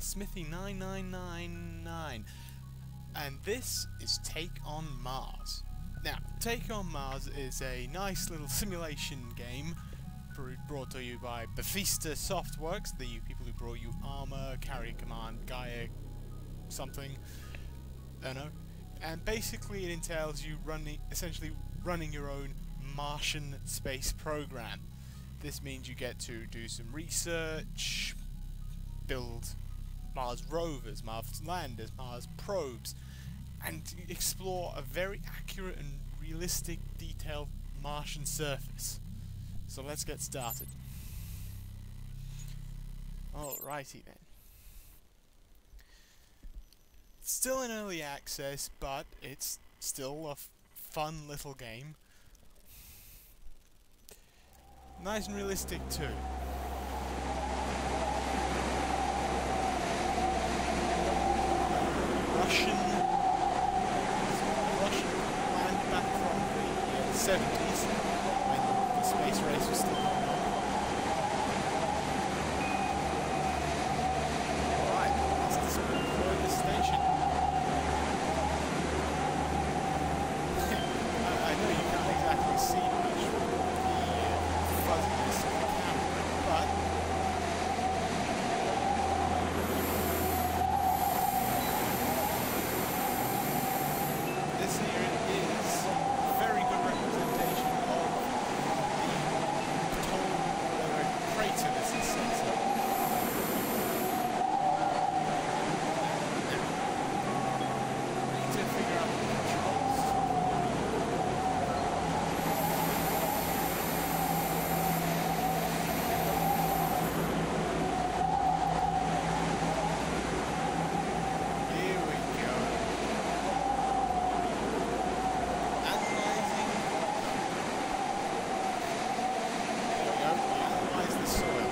Smithy 9999, and this is Take on Mars. Now, Take on Mars is a nice little simulation game brought to you by Bethesda Softworks, the people who brought you Armor, Carrier Command, Gaia something, I don't know. And basically it entails you essentially running your own Martian space program. This means you get to do some research, build Mars rovers, Mars landers, Mars probes, and explore a very accurate and realistic, detailed Martian surface. So let's get started. Alrighty then. It's still in early access, but it's still a fun little game. Nice and realistic too. Russian land back from the 70s, when the space race was still going on. Alright, let's destroy the station. I know you can't exactly see much from the fuzziness of the camera, but this here is a very good representation of the crater this is set up. Now, we need to figure out the controls. Here we go. Analyzing. There we go. We analyze the soil.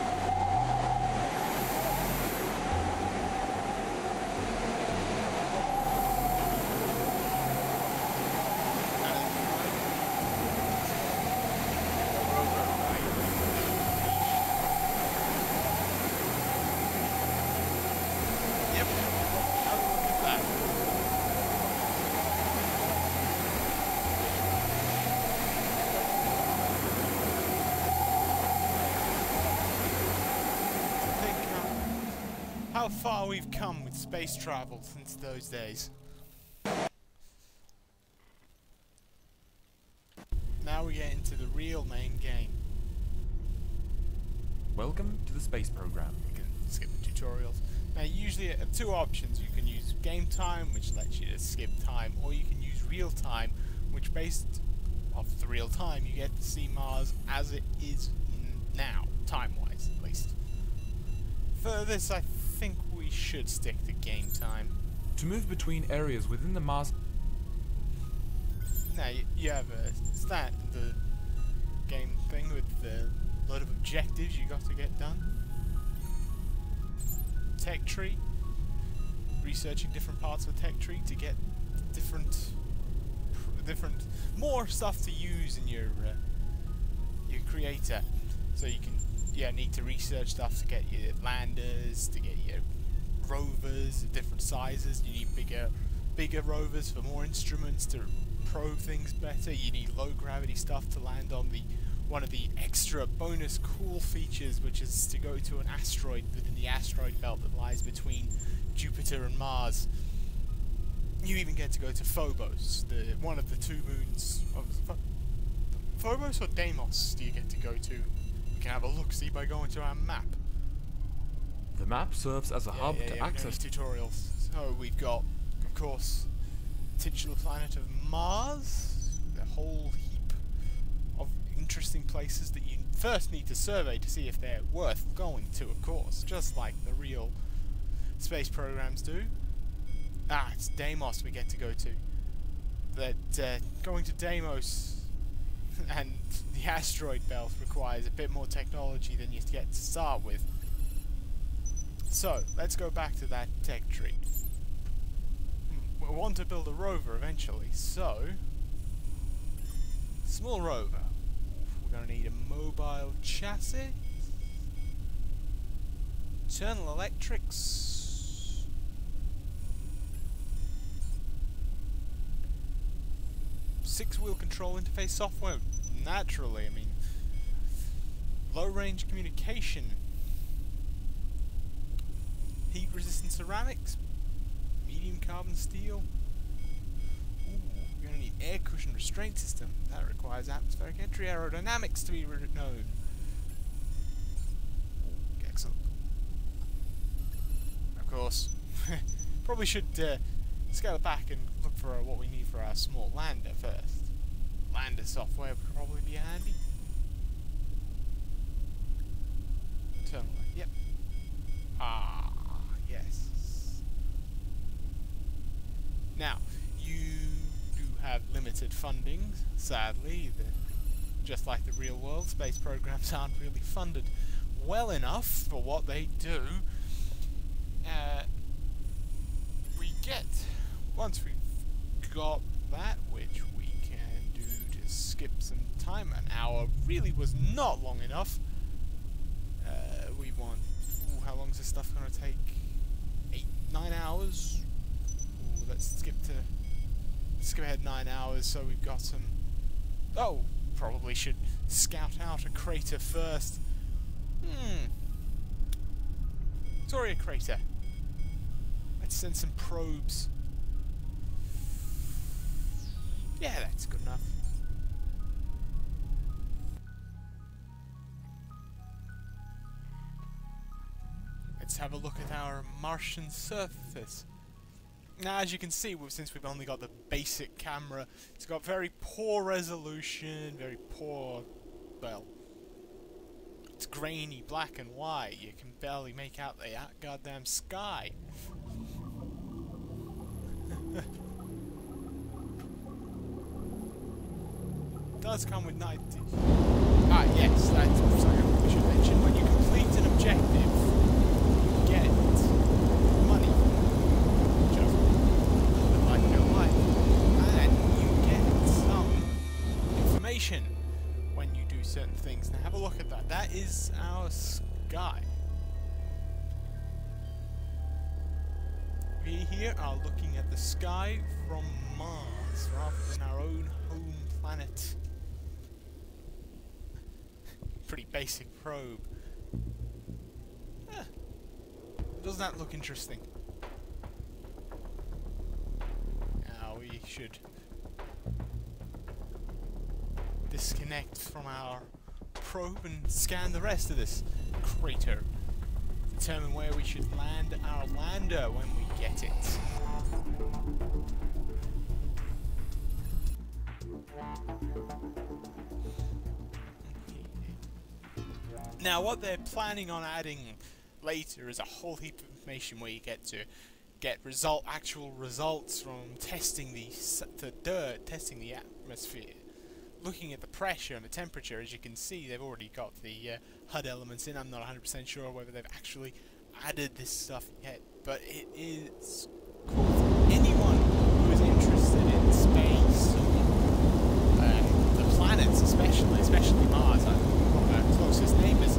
Yep. Have a look at that. Think how far we've come with space travel since those days. Now we get into the real main game. Welcome to the space program. You can skip the tutorials. Now usually you have two options. You can use game time, which lets you to skip time, or you can use real time, which based off the real time you get to see Mars as it is now, time-wise at least. For this I think we should stick to game time. To move between areas within the Mars... Now you have the game thing with a lot of objectives you got to get done. Tech tree, researching different parts of the tech tree to get different more stuff to use in your creator. So you can need to research stuff to get your landers, to get your rovers of different sizes. You need bigger rovers for more instruments to probe things better. You need low gravity stuff to land on one of the extra bonus cool features, which is to go to an asteroid within the asteroid belt that lies between Jupiter and Mars. You even get to go to Phobos, one of the two moons of Phobos or Deimos do you get to go to? We can have a look-see by going to our map. The map serves as a hub to access... tutorials. So we've got, of course, titular planet of Mars, the whole heap of interesting places that you first need to survey to see if they're worth going to, of course, just like the real space programs do. It's Deimos we get to go to. That going to Deimos and the asteroid belt requires a bit more technology than you get to start with. So, let's go back to that tech tree. We want to build a rover eventually, so... Small rover. We're going to need a mobile chassis. Internal electrics. 6-wheel control interface software. Naturally, I mean, low-range communication, heat-resistant ceramics, medium carbon steel. Ooh, you're gonna need air cushion restraint system. That requires atmospheric entry aerodynamics to be known. Excellent. Of course, probably should scale it back and look for what we need for our small lander first. Lander software would probably be handy. Terminal, yep. Ah, yes. Now, you do have limited funding, sadly. Just like the real world, space programs aren't really funded well enough for what they do. We get, once we've got that, which we can do to skip some time, an hour really was not long enough. We want, how long is this stuff going to take? 8-9 hours? Ooh, let's skip ahead 9 hours so we've got some... Oh, probably should scout out a crater first. Victoria crater. Let's send some probes. Yeah, that's good enough. Let's have a look at our Martian surface. Now, as you can see, since we've only got the basic camera, it's got very poor resolution, very poor, well, it's grainy, black and white. You can barely make out the goddamn sky. It does come with 90. Ah, yes, that's something we should mention. When you complete an objective, you get money. Just a little bit like real life. And you get some information when you do certain things. Now have a look at that. That is our sky. We here are looking at the sky from Mars rather than our own home planet. Pretty basic probe. Doesn't that look interesting? Now we should disconnect from our probe and scan the rest of this crater. Determine where we should land our lander when we get it. Now what they're planning on adding later is a whole heap of information where you get to get actual results from testing the dirt, testing the atmosphere, looking at the pressure and the temperature. As you can see, they've already got the HUD elements in. I'm not 100% sure whether they've actually added this stuff yet, but it is cool for anyone who is interested in space or the planets, especially Mars, one of our closest neighbours.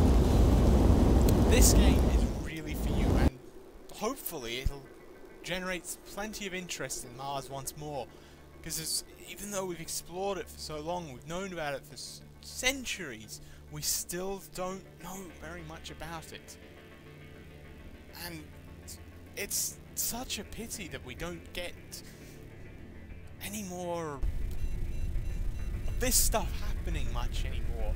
This game is really for you, and hopefully it'll generate plenty of interest in Mars once more. Because even though we've explored it for so long, we've known about it for centuries, we still don't know very much about it. And it's such a pity that we don't get any more of this stuff happening much anymore.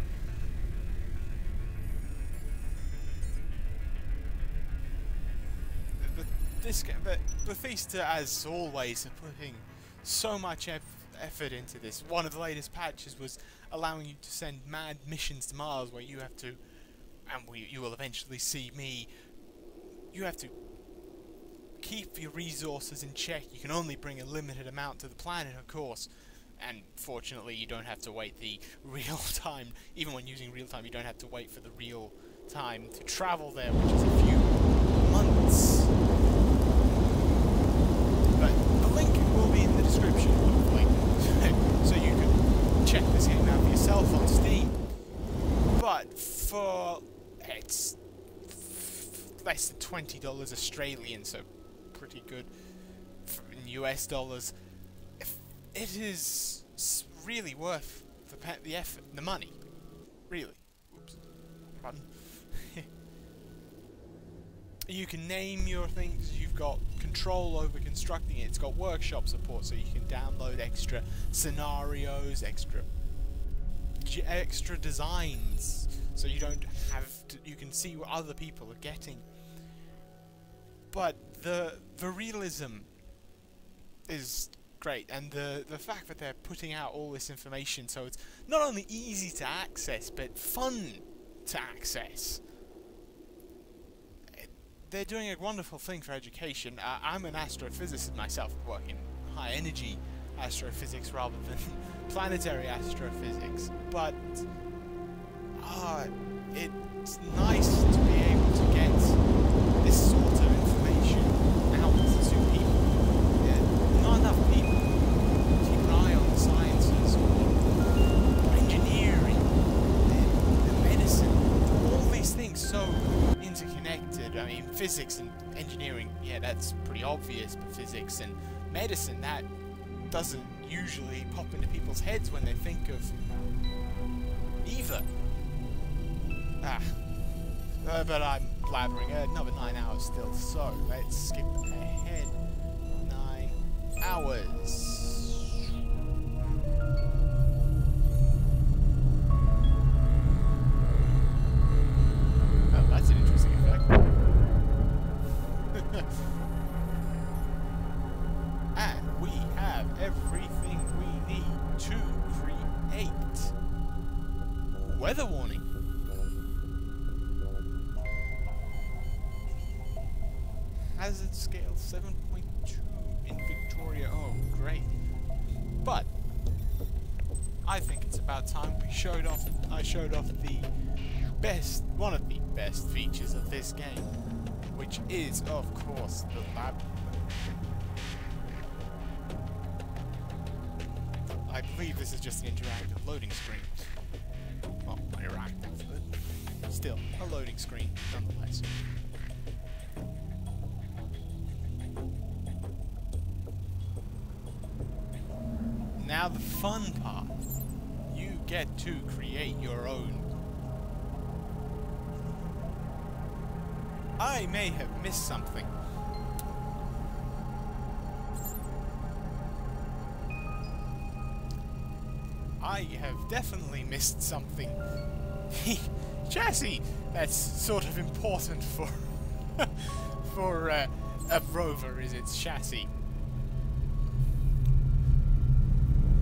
Bethesda, as always, are putting so much effort into this. One of the latest patches was allowing you to send mad missions to Mars where you have to, and you will eventually see me, you have to keep your resources in check. You can only bring a limited amount to the planet, of course, and fortunately you don't have to wait the real time. Even when using real time, you don't have to wait for the real time to travel there, which is a few months. But the link will be in the description, hopefully, so you can check this game out for yourself on Steam. But for it's less than $20 Australian, so pretty good in US dollars. it is really worth the effort, the money. Really. Oops. Pardon. You can name your things, you've got control over constructing it, it's got workshop support so you can download extra scenarios, extra designs, so you don't have to, you can see what other people are getting. But the realism is great, and the fact that they're putting out all this information so it's not only easy to access but fun to access. They're doing a wonderful thing for education. I'm an astrophysicist myself, working high energy astrophysics rather than planetary astrophysics, but it's nice to be able to get this sort of information out to people. Not enough people keep an eye on the sciences, or engineering, and medicine, all these things so interconnected. I mean, physics and engineering, yeah, that's pretty obvious, but physics and medicine, that doesn't usually pop into people's heads when they think of either. But I'm blabbering. Another 9 hours still, so let's skip ahead. 9 hours. Oh, that's an interesting effect. And we have everything we need to create. Weather warning. Hazard scale 7.2 in Victoria. Oh, great. But I think it's about time I showed off the best, one of the best features of this game, which is, of course, the lab. I believe this is just an interactive loading screen. Well, interactive, but still, a loading screen, nonetheless. Now the fun part. You get to create your own. I may have missed something. I have definitely missed something. Chassis! That's sort of important for for a rover, is its chassis.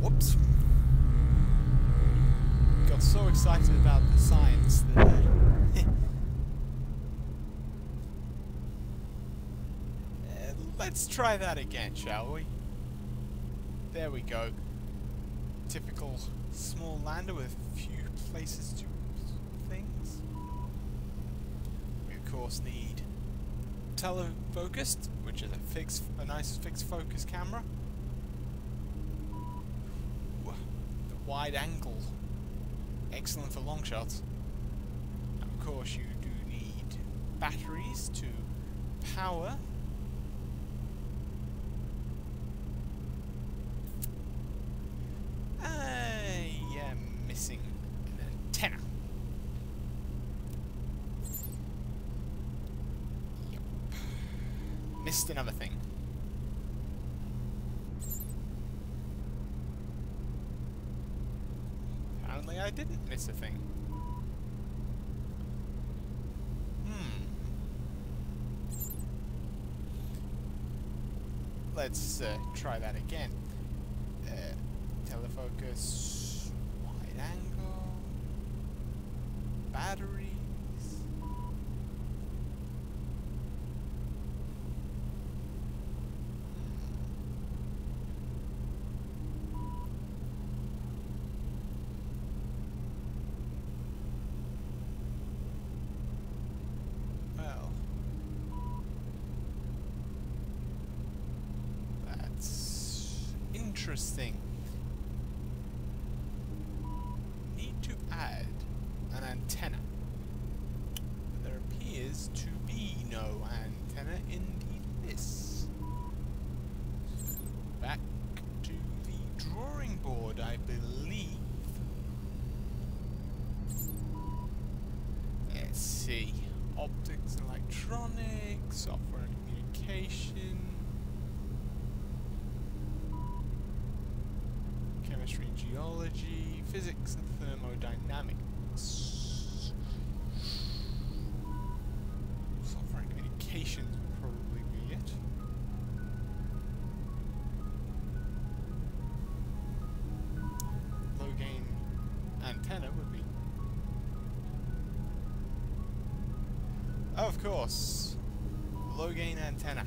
Whoops. Got so excited about the science that let's try that again, shall we? There we go. Typical small lander with a few places to things. We of course need telefocused, which is a nice fixed focus camera. Wide angle, excellent for long shots. And of course you do need batteries to power. Yeah, missing an antenna. Yep. Missed another thing. Apparently I didn't miss a thing. Let's try that again. Telefocus, wide angle, batteries. Well, that's interesting. Add an antenna. There appears to be no antenna in this. Back to the I believe. Let's see. Optics and electronics, software and communication, chemistry and geology, physics and thermodynamics. Software and communications would probably be it. Low gain antenna would be. Of course, low gain antenna.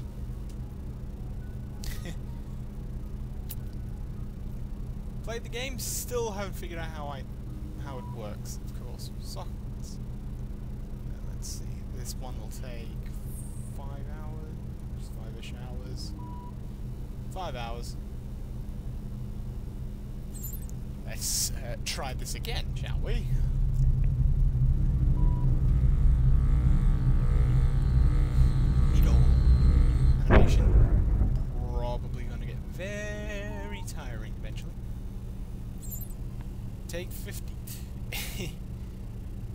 Played the game, still haven't figured out how it works. Of course, sockets. Let's see. This one will take 5 hours, 5-ish hours. 5 hours. Let's try this again, shall we? Probably going to get very tiring eventually. Take 50.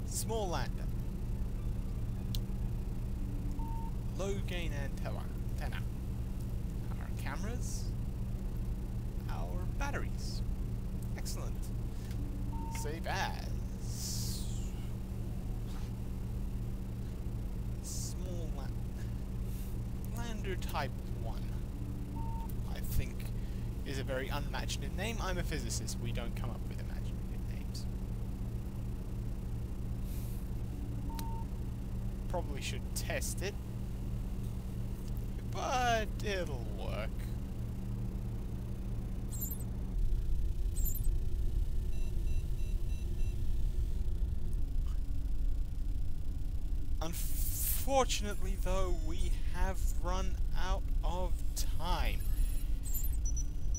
Small lander. Low gain antenna. Our cameras. Our batteries. Excellent. Save as. Small lander type 1. I think is a very unimaginative name. I'm a physicist. We don't come up with imaginative names. Probably should test it, but it'll work. Unfortunately, though, we have run out of time.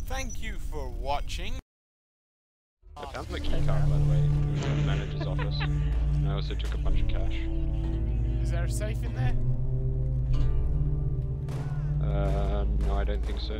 Thank you for watching. I found the key card, by the way. It was in the manager's office. And I also took a bunch of cash. Is there a safe in there? No, I don't think so.